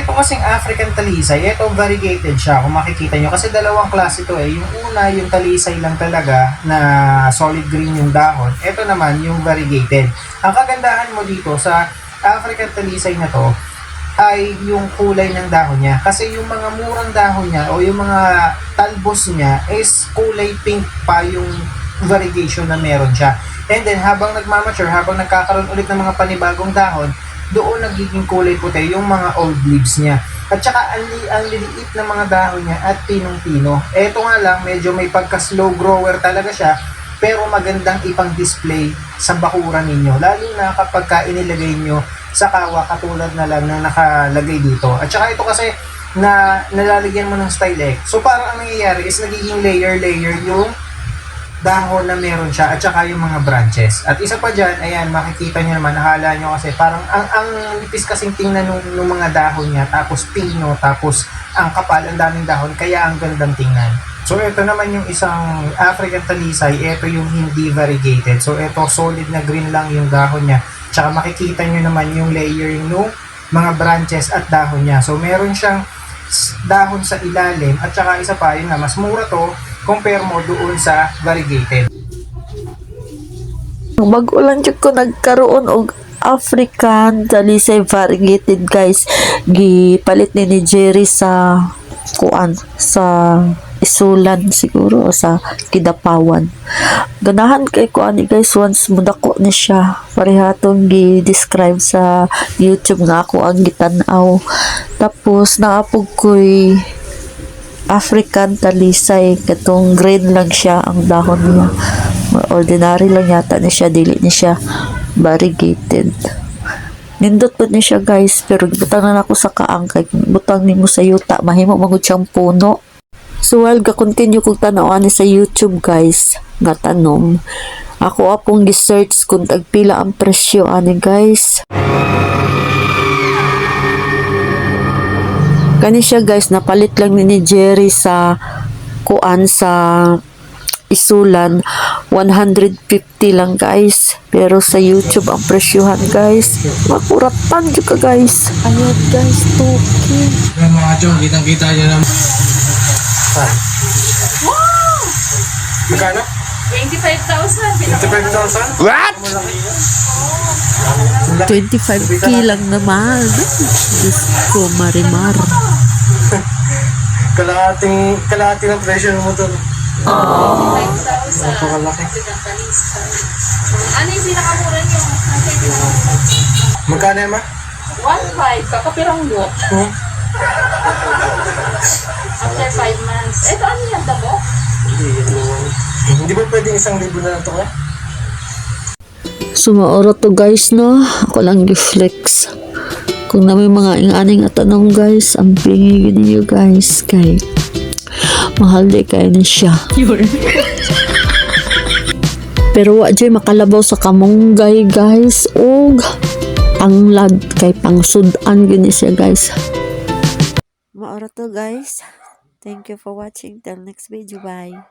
Ito kasing African talisay, ito variegated siya kung makikita nyo. Kasi dalawang klase ito eh. Yung una, yung talisay lang talaga na solid green yung dahon. Ito naman, yung variegated. Ang kagandahan mo dito sa African talisay na to, ay yung kulay ng dahon niya. Kasi yung mga murang dahon niya o yung mga talbos niya is kulay pink pa yung variegation na meron siya. And then habang nagmamature, habang nagkakaroon ulit ng mga panibagong dahon, doon nagiging kulay puti yung mga old leaves niya. At saka ang liliit na mga dahon niya at pinong-pino. Eto nga lang, medyo may pagka-slow grower talaga siya, pero magandang ipang-display sa bakuran ninyo. Lalo na kapag inilagay nyo sa kawa katulad na lang na nakalagay dito. At saka ito kasi na nalalagyan mo ng style so parang ang nangyayari is nagiging layer-layer yung dahon na meron siya at saka yung mga branches. At isa pa dyan, ayan, makikita nyo naman, nakala nyo kasi parang ang nipis kasing tingnan nung mga dahon niya, tapos pino, tapos ang kapal, ang daming dahon, kaya ang gandang tingnan. So ito naman yung isang African talisay, ito yung hindi variegated. So ito solid na green lang yung dahon niya. Tsaka makikita nyo naman yung layering ng mga branches at dahon niya. So meron siyang dahon sa ilalim at saka isa pa, yun na, mas mura to compare mo doon sa variegated. Bago lang jud ko nagkaroon og African talisay variegated guys. Gipalit ni Jerry sa kuan sa Isulan siguro o sa Kidapawan. Ganahan kay kuan ni guys once mudako ni siya. Parehatong gi-describe sa YouTube nga ako ang gitan-aw. Tapos naapog ko'y African talisay, katong green lang siya ang dahon niya. Ordinary lang yata ni siya, dili ni siya variegated. Nindot po ni siya guys, pero butang na ako sa kaang kay butang nimo sa yuta, mahimo magud siyang puno. So while ga-continue kong tanawan ni sa YouTube guys, nga tanom, ako apong gi-search kung tagpila ang presyo ani guys. Kani siya guys, napalit lang ni Jerry sa kuan sa Isulan, 150 lang guys. Pero sa YouTube ang presyohan guys, makuratan juga guys. Ayun guys, toki. Yung mga chong, kitang-kita nyo naman. Wow! Magkano? 25,000. 25,000? What? 25k lang naman. Diyos ko, marimar. kalahati ng presyo ng motor. 25,000. Napakalaki. Ano yung pinakamura niyo? Magkano yan, ma? 1,500. Kakapirang walk. After 5 months. Ito ano yan, damo? Hindi ba pwedeng 1,000 na lang ito, eh? Sumaoro to guys no. Ako lang reflex. Kung na may mga ing-aning at tanong guys, ang pingi niyo guys kay mahal di kayo na siya. Pero wa jay makalabaw sa kamunggay guys og ang lag kay pangsudan gini siya guys. Maoro to guys. Thank you for watching. Till next video. Bye.